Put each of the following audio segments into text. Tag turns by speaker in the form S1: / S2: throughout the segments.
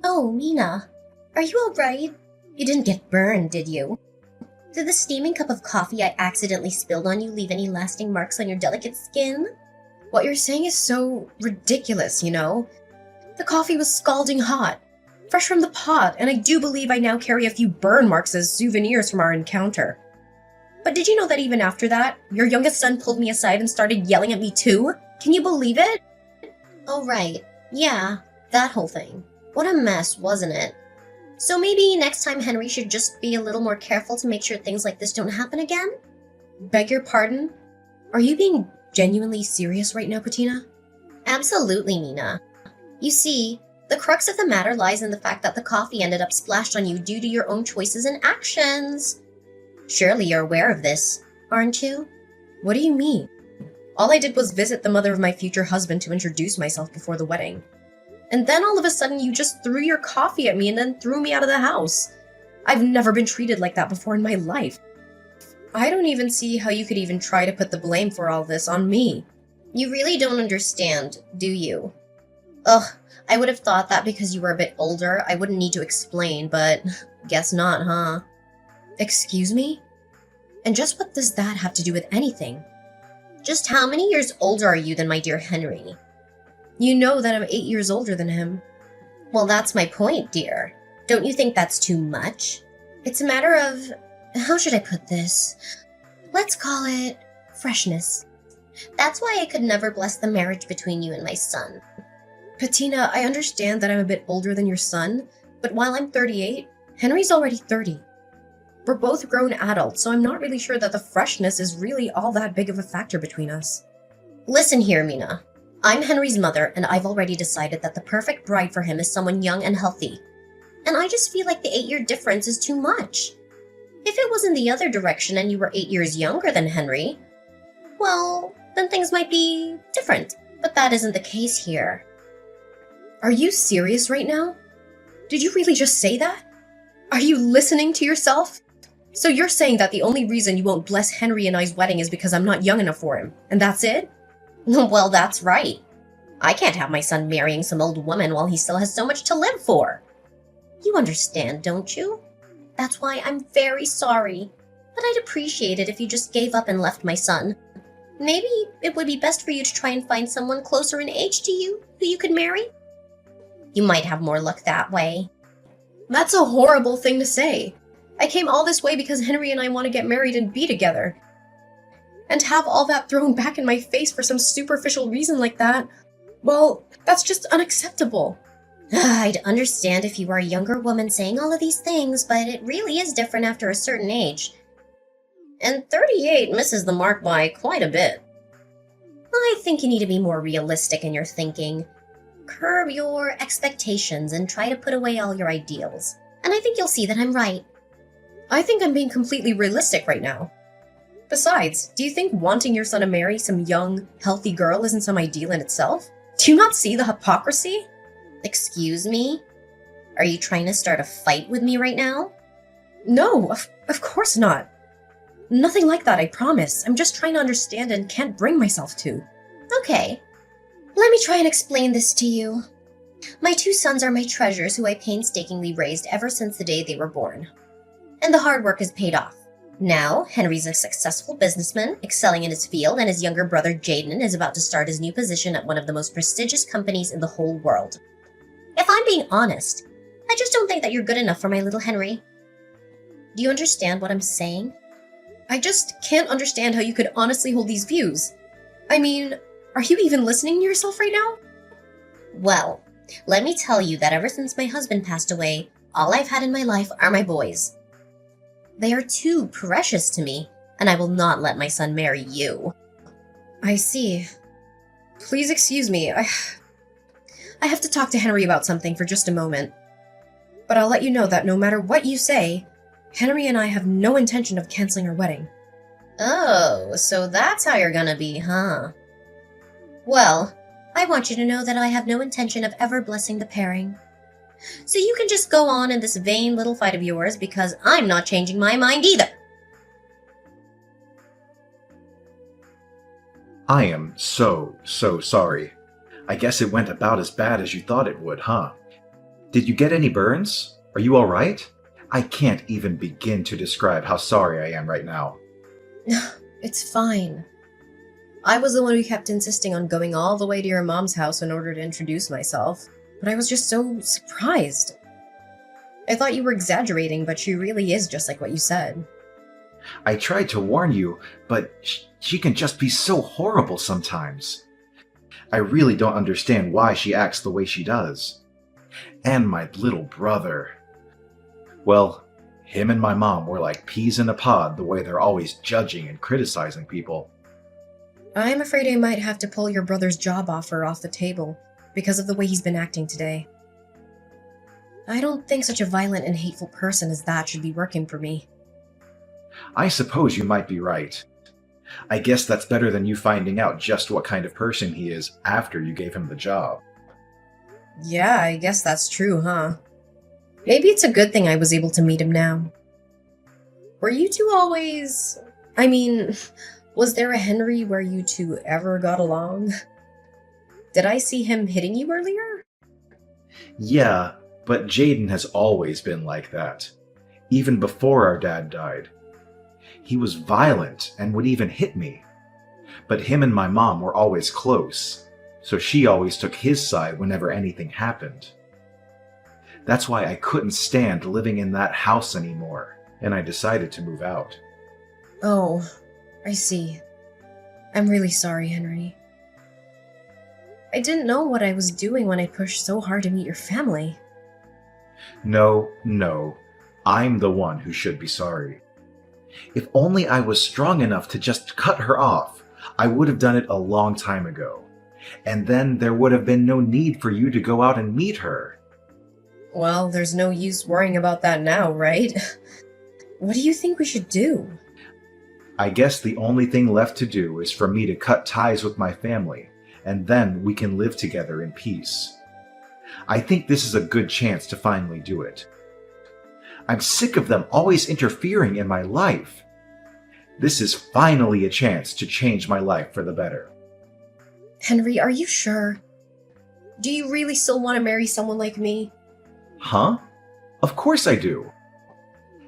S1: Oh, Mina, are you alright? You didn't get burned, did you? Did the steaming cup of coffee I accidentally spilled on you leave any lasting marks on your delicate skin?
S2: What you're saying is so ridiculous, you know? The coffee was scalding hot, fresh from the pot, and I do believe I now carry a few burn marks as souvenirs from our encounter. But did you know that even after that, your youngest son pulled me aside and started yelling at me too? Can you believe it?
S1: Oh, right. Yeah, that whole thing. What a mess, wasn't it? So maybe next time Henry should just be a little more careful to make sure things like this don't happen again?
S2: Beg your pardon? Are you being genuinely serious right now, Patina?
S1: Absolutely, Mina. You see, the crux of the matter lies in the fact that the coffee ended up splashed on you due to your own choices and actions. Surely you're aware of this, aren't you?
S2: What do you mean? All I did was visit the mother of my future husband to introduce myself before the wedding. And then all of a sudden you just threw your coffee at me and then threw me out of the house. I've never been treated like that before in my life. I don't even see how you could even try to put the blame for all this on me.
S1: You really don't understand, do you? Ugh, I would have thought that because you were a bit older, I wouldn't need to explain, but guess not, huh?
S2: Excuse me? And just what does that have to do with anything?
S1: Just how many years older are you than my dear Henry?
S2: You know that I'm 8 years older than him.
S1: Well, that's my point, dear. Don't you think that's too much? It's a matter of... how should I put this? Let's call it freshness. That's why I could never bless the marriage between you and my son.
S2: Patina, I understand that I'm a bit older than your son, but while I'm 38, Henry's already 30. We're both grown adults, so I'm not really sure that the freshness is really all that big of a factor between us.
S1: Listen here, Mina. I'm Henry's mother, and I've already decided that the perfect bride for him is someone young and healthy. And I just feel like the 8-year difference is too much. If it was in the other direction and you were 8 years younger than Henry, well, then things might be different. But that isn't the case here.
S2: Are you serious right now? Did you really just say that? Are you listening to yourself? So you're saying that the only reason you won't bless Henry and I's wedding is because I'm not young enough for him, and that's it?
S1: Well, that's right. I can't have my son marrying some old woman while he still has so much to live for. You understand, don't you? That's why I'm very sorry. But I'd appreciate it if you just gave up and left my son. Maybe it would be best for you to try and find someone closer in age to you who you could marry. You might have more luck that way.
S2: That's a horrible thing to say. I came all this way because Henry and I want to get married and be together. And have all that thrown back in my face for some superficial reason like that, well, that's just unacceptable.
S1: I'd understand if you were a younger woman saying all of these things, but it really is different after a certain age. And 38 misses the mark by quite a bit. I think you need to be more realistic in your thinking. Curb your expectations and try to put away all your ideals. And I think you'll see that I'm right.
S2: I think I'm being completely realistic right now. Besides, do you think wanting your son to marry some young, healthy girl isn't some ideal in itself? Do you not see the hypocrisy?
S1: Excuse me? Are you trying to start a fight with me right now?
S2: No, of course not. Nothing like that, I promise. I'm just trying to understand and can't bring myself to.
S1: Okay. Let me try and explain this to you. My 2 sons are my treasures who I painstakingly raised ever since the day they were born. And the hard work has paid off. Now, Henry's a successful businessman, excelling in his field, and his younger brother Jaden is about to start his new position at one of the most prestigious companies in the whole world. If I'm being honest, I just don't think that you're good enough for my little Henry. Do you understand what I'm saying?
S2: I just can't understand how you could honestly hold these views. I mean, are you even listening to yourself right now?
S1: Well, let me tell you that ever since my husband passed away, all I've had in my life are my boys. They are too precious to me, and I will not let my son marry you.
S2: I see. Please excuse me, I have to talk to Henry about something for just a moment. But I'll let you know that no matter what you say, Henry and I have no intention of canceling our wedding.
S1: Oh, so that's how you're gonna be, huh? Well, I want you to know that I have no intention of ever blessing the pairing. So you can just go on in this vain little fight of yours because I'm not changing my mind either.
S3: I am so sorry. I guess it went about as bad as you thought it would, huh? Did you get any burns? Are you alright? I can't even begin to describe how sorry I am right now.
S2: It's fine. I was the one who kept insisting on going all the way to your mom's house in order to introduce myself, but I was just so surprised. I thought you were exaggerating, but she really is just like what you said.
S3: I tried to warn you, but she can just be so horrible sometimes. I really don't understand why she acts the way she does. And my little brother. Well, him and my mom were like peas in a pod the way they're always judging and criticizing people.
S2: I'm afraid I might have to pull your brother's job offer off the table because of the way he's been acting today. I don't think such a violent and hateful person as that should be working for me.
S3: I suppose you might be right. I guess that's better than you finding out just what kind of person he is after you gave him the job.
S2: Yeah, I guess that's true, huh? Maybe it's a good thing I was able to meet him now. Were you two always... was there a Henry where you two ever got along? Did I see him hitting you earlier?
S3: Yeah, but Jaden has always been like that. Even before our dad died. He was violent and would even hit me. But him and my mom were always close, so she always took his side whenever anything happened. That's why I couldn't stand living in that house anymore, and I decided to move out.
S2: Oh, I see. I'm really sorry, Henry. I didn't know what I was doing when I pushed so hard to meet your family.
S3: No, I'm the one who should be sorry. If only I was strong enough to just cut her off, I would have done it a long time ago. And then there would have been no need for you to go out and meet her.
S2: Well, there's no use worrying about that now, right? What do you think we should do?
S3: I guess the only thing left to do is for me to cut ties with my family, and then we can live together in peace. I think this is a good chance to finally do it. I'm sick of them always interfering in my life. This is finally a chance to change my life for the better.
S2: Henry, are you sure? Do you really still want to marry someone like me?
S3: Huh? Of course I do.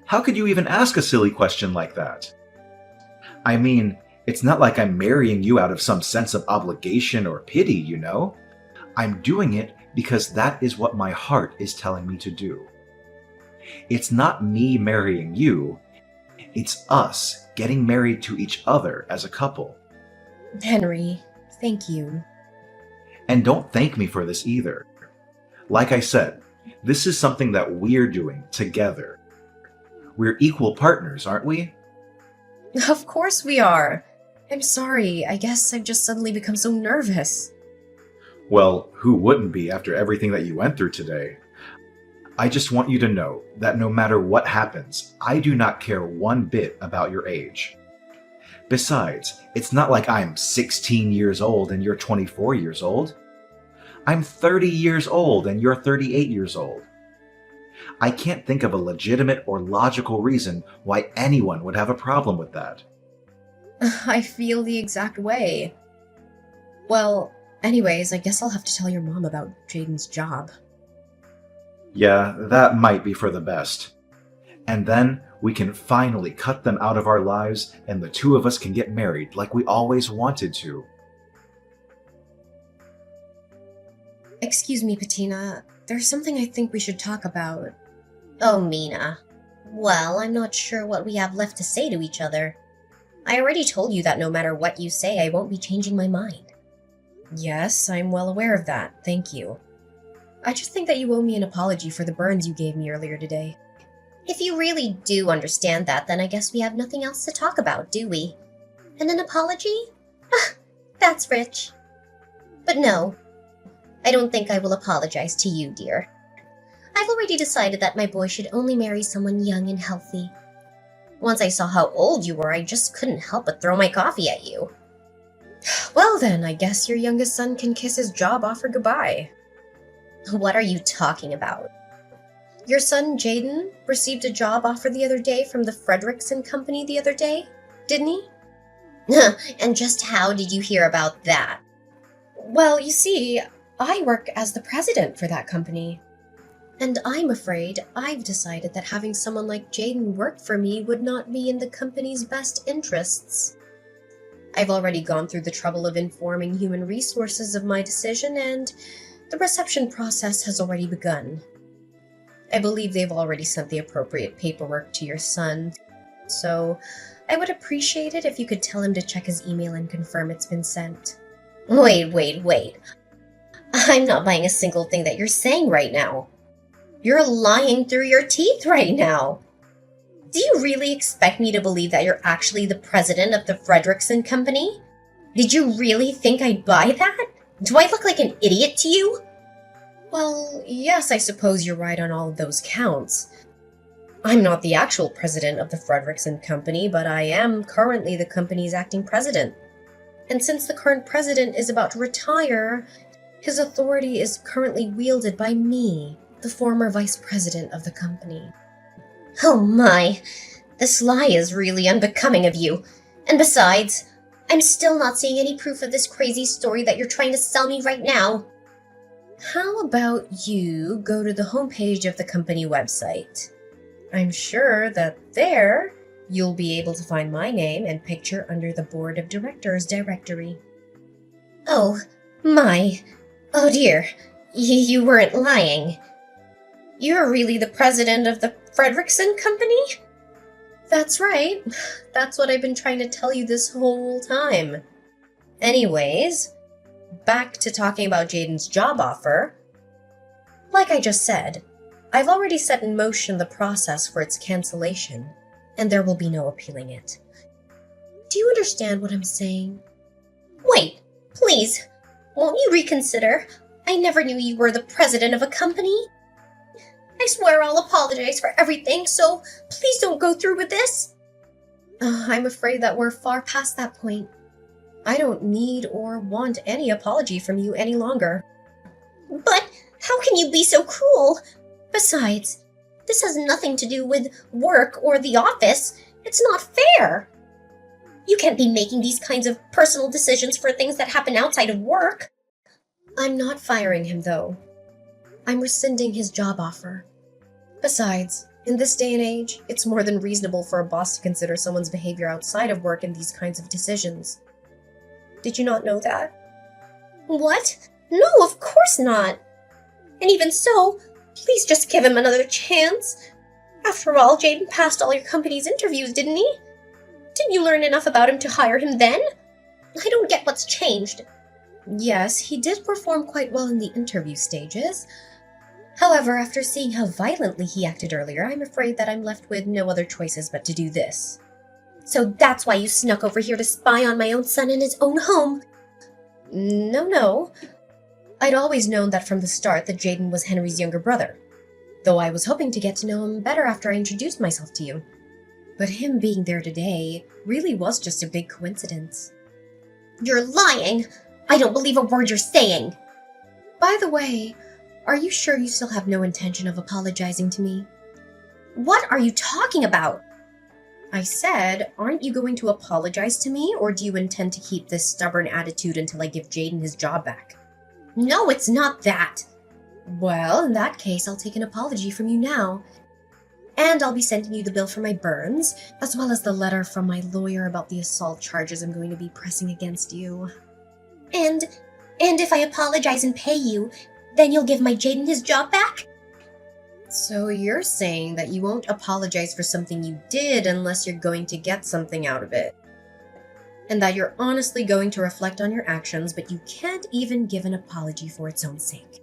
S3: How could you even ask a silly question like that? I mean, it's not like I'm marrying you out of some sense of obligation or pity, you know? I'm doing it because that is what my heart is telling me to do. It's not me marrying you, it's us getting married to each other as a couple.
S2: Henry, thank you.
S3: And don't thank me for this either. Like I said, this is something that we're doing together. We're equal partners, aren't we?
S2: Of course we are. I'm sorry, I guess I've just suddenly become so nervous.
S3: Well, who wouldn't be after everything that you went through today? I just want you to know that no matter what happens, I do not care one bit about your age. Besides, it's not like I'm 16 years old and you're 24 years old. I'm 30 years old and you're 38 years old. I can't think of a legitimate or logical reason why anyone would have a problem with that.
S2: I feel the exact way. Well, anyways, I guess I'll have to tell your mom about Jaden's job.
S3: Yeah, that might be for the best. And then we can finally cut them out of our lives and the two of us can get married like we always wanted to.
S2: Excuse me, Patina. There's something I think we should talk about.
S1: Oh, Mina. Well, I'm not sure what we have left to say to each other. I already told you that no matter what you say, I won't be changing my mind.
S2: Yes, I'm well aware of that. Thank you. I just think that you owe me an apology for the burns you gave me earlier today.
S1: If you really do understand that, then I guess we have nothing else to talk about, do we? And an apology? Ah, that's rich. But no, I don't think I will apologize to you, dear. I've already decided that my boy should only marry someone young and healthy. Once I saw how old you were, I just couldn't help but throw my coffee at you.
S2: Well then, I guess your youngest son can kiss his job offer goodbye.
S1: What are you talking about?
S2: Your son, Jaden, received a job offer the other day from the Frederickson Company the other day, didn't he?
S1: And just how did you hear about that?
S2: Well, you see, I work as the president for that company. And I'm afraid I've decided that having someone like Jaden work for me would not be in the company's best interests. I've already gone through the trouble of informing human resources of my decision, and the reception process has already begun. I believe they've already sent the appropriate paperwork to your son, so I would appreciate it if you could tell him to check his email and confirm it's been sent.
S1: Wait. I'm not buying a single thing that you're saying right now. You're lying through your teeth right now. Do you really expect me to believe that you're actually the president of the Fredrickson Company? Did you really think I'd buy that? Do I look like an idiot to you?
S2: Well, yes, I suppose you're right on all of those counts. I'm not the actual president of the Fredrickson Company, but I am currently the company's acting president. And since the current president is about to retire, his authority is currently wielded by me, the former vice president of the company.
S1: Oh my, this lie is really unbecoming of you. And besides, I'm still not seeing any proof of this crazy story that you're trying to sell me right now.
S2: How about you go to the homepage of the company website? I'm sure that there you'll be able to find my name and picture under the Board of Directors directory.
S1: Oh, my. Oh dear, you weren't lying. You're really the president of the Fredrickson Company?
S2: That's right. That's what I've been trying to tell you this whole time. Anyways, back to talking about Jaden's job offer. Like I just said, I've already set in motion the process for its cancellation, and there will be no appealing it. Do you understand what I'm saying?
S1: Wait, please, won't you reconsider? I never knew you were the president of a company. I swear I'll apologize for everything, so please don't go through with this.
S2: I'm afraid that we're far past that point. I don't need or want any apology from you any longer.
S1: But how can you be so cruel? Besides, this has nothing to do with work or the office. It's not fair. You can't be making these kinds of personal decisions for things that happen outside of work.
S2: I'm not firing him, though. I'm rescinding his job offer. Besides, in this day and age, it's more than reasonable for a boss to consider someone's behavior outside of work in these kinds of decisions. Did you not know that?
S1: What? No, of course not. And even so, please just give him another chance. After all, Jaden passed all your company's interviews, didn't he? Didn't you learn enough about him to hire him then? I don't get what's changed.
S2: Yes, he did perform quite well in the interview stages. However, after seeing how violently he acted earlier, I'm afraid that I'm left with no other choices but to do this.
S1: So that's why you snuck over here to spy on my own son in his own home?
S2: No. I'd always known that from the start that Jaden was Henry's younger brother, though I was hoping to get to know him better after I introduced myself to you. But him being there today really was just a big coincidence.
S1: You're lying! I don't believe a word you're saying!
S2: By the way, are you sure you still have no intention of apologizing to me?
S1: What are you talking about?
S2: I said, aren't you going to apologize to me, or do you intend to keep this stubborn attitude until I give Jaden his job back?
S1: No, it's not that.
S2: Well, in that case, I'll take an apology from you now. And I'll be sending you the bill for my burns, as well as the letter from my lawyer about the assault charges I'm going to be pressing against you.
S1: And if I apologize and pay you, then you'll give my Jaden his job back?
S2: So you're saying that you won't apologize for something you did unless you're going to get something out of it. And that you're honestly going to reflect on your actions, but you can't even give an apology for its own sake.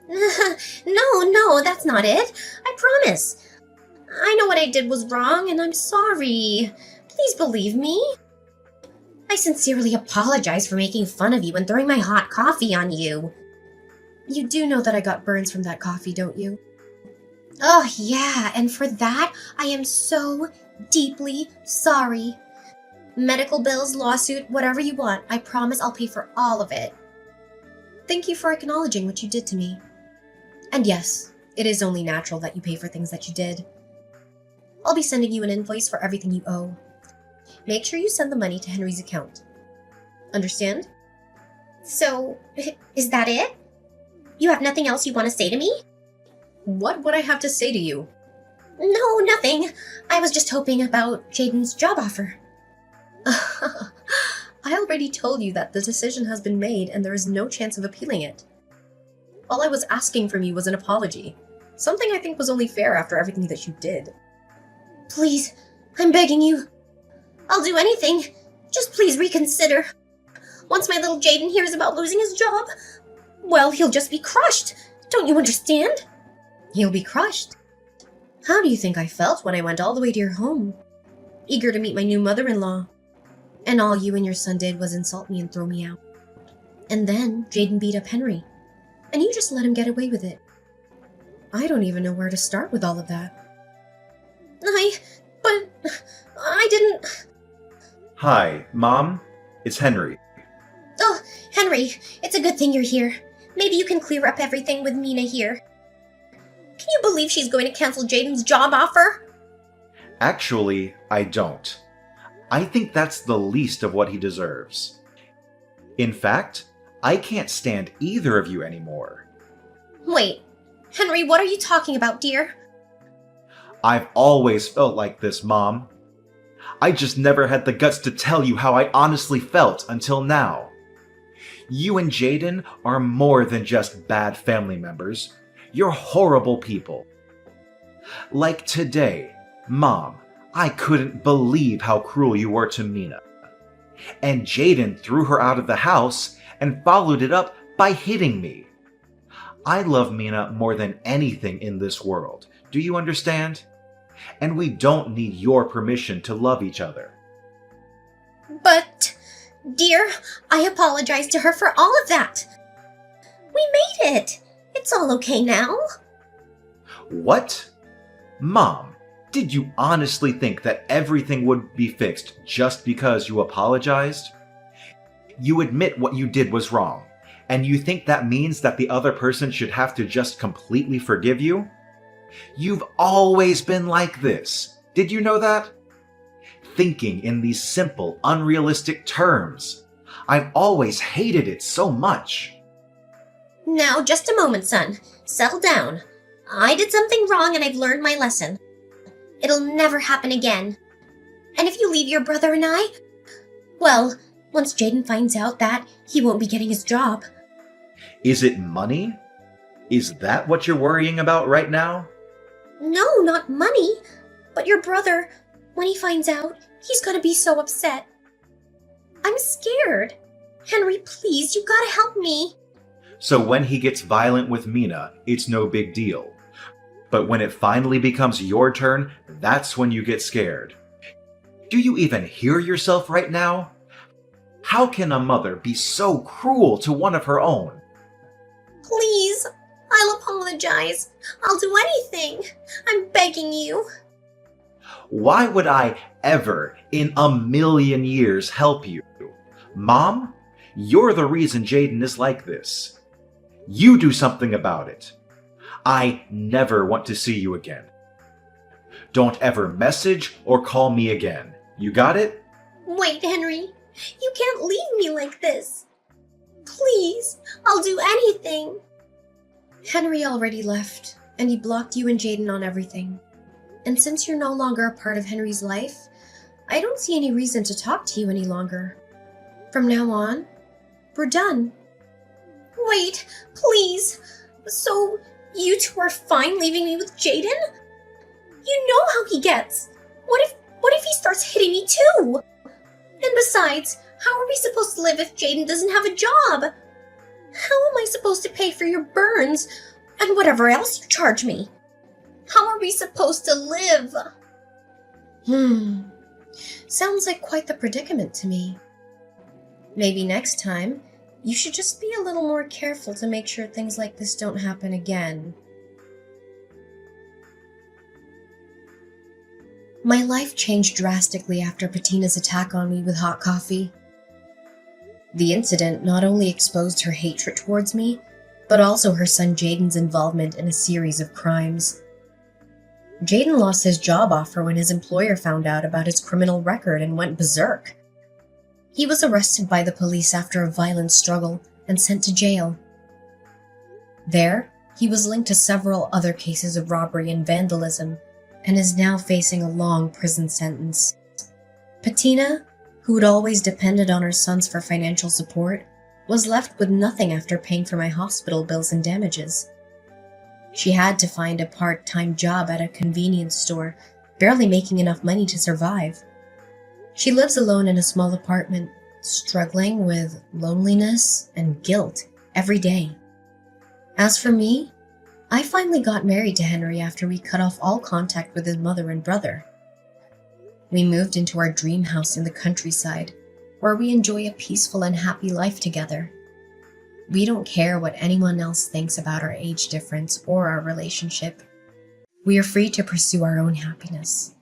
S1: No, that's not it. I promise. I know what I did was wrong, and I'm sorry. Please believe me. I sincerely apologize for making fun of you and throwing my hot coffee on you.
S2: You do know that I got burns from that coffee, don't you?
S1: Oh, yeah, and for that, I am so deeply sorry. Medical bills, lawsuit, whatever you want, I promise I'll pay for all of it.
S2: Thank you for acknowledging what you did to me. And yes, it is only natural that you pay for things that you did. I'll be sending you an invoice for everything you owe. Make sure you send the money to Henry's account. Understand?
S1: So, is that it? You have nothing else you want to say to me?
S2: What would I have to say to you?
S1: No, nothing. I was just hoping about Jaden's job offer.
S2: I already told you that the decision has been made and there is no chance of appealing it. All I was asking from you was an apology. Something I think was only fair after everything that you did.
S1: Please, I'm begging you. I'll do anything. Just please reconsider. Once my little Jaden hears about losing his job, well, he'll just be crushed. Don't you understand?
S2: He'll be crushed. How do you think I felt when I went all the way to your home, eager to meet my new mother-in-law? And all you and your son did was insult me and throw me out. And then Jaden beat up Henry, and you just let him get away with it. I don't even know where to start with all of that.
S1: But I didn't...
S3: Hi, Mom. It's Henry.
S1: Oh, Henry, it's a good thing you're here. Maybe you can clear up everything with Mina here. Can you believe she's going to cancel Jaden's job offer?
S3: Actually, I don't. I think that's the least of what he deserves. In fact, I can't stand either of you anymore.
S1: Wait, Henry, what are you talking about, dear?
S3: I've always felt like this, Mom. I just never had the guts to tell you how I honestly felt until now. You and Jaden are more than just bad family members. You're horrible people. Like today, Mom, I couldn't believe how cruel you were to Mina. And Jaden threw her out of the house and followed it up by hitting me. I love Mina more than anything in this world. Do you understand? And we don't need your permission to love each other.
S1: But, dear, I apologize to her for all of that. We made it. It's all okay now.
S3: What? Mom, did you honestly think that everything would be fixed just because you apologized? You admit what you did was wrong, and you think that means that the other person should have to just completely forgive you? You've always been like this. Did you know that? Thinking in these simple, unrealistic terms. I've always hated it so much.
S1: Now, just a moment, son. Settle down. I did something wrong and I've learned my lesson. It'll never happen again. And if you leave your brother and I, well, once Jaden finds out that, he won't be getting his job.
S3: Is it money? Is that what you're worrying about right now?
S1: No, not money. But your brother, when he finds out, he's gonna be so upset. I'm scared. Henry, please, you gotta help me.
S3: So when he gets violent with Mina, it's no big deal. But when it finally becomes your turn, that's when you get scared. Do you even hear yourself right now? How can a mother be so cruel to one of her own?
S1: Please, I'll apologize. I'll do anything. I'm begging you.
S3: Why would I ever in a million years help you? Mom, you're the reason Jaden is like this. You do something about it. I never want to see you again. Don't ever message or call me again. You got it?
S1: Wait, Henry. You can't leave me like this. Please, I'll do anything.
S2: Henry already left, and he blocked you and Jaden on everything. And since you're no longer a part of Henry's life, I don't see any reason to talk to you any longer. From now on, we're done.
S1: Wait, please. So, you two are fine leaving me with Jaden? You know how he gets. What if he starts hitting me too? And besides, how are we supposed to live if Jaden doesn't have a job? How am I supposed to pay for your burns and whatever else you charge me? How are we supposed to live?
S2: Sounds like quite the predicament to me. Maybe next time, you should just be a little more careful to make sure things like this don't happen again. My life changed drastically after Patina's attack on me with hot coffee. The incident not only exposed her hatred towards me, but also her son Jaden's involvement in a series of crimes. Jaden lost his job offer when his employer found out about his criminal record and went berserk. He was arrested by the police after a violent struggle and sent to jail. There, He was linked to several other cases of robbery and vandalism and is now facing a long prison sentence. Patina, who had always depended on her sons for financial support, was left with nothing after paying for my hospital bills and damages. She had to find a part-time job at a convenience store, barely making enough money to survive. She lives alone in a small apartment, struggling with loneliness and guilt every day. As for me, I finally got married to Henry after we cut off all contact with his mother and brother. We moved into our dream house in the countryside, where we enjoy a peaceful and happy life together. We don't care what anyone else thinks about our age difference or our relationship. We are free to pursue our own happiness.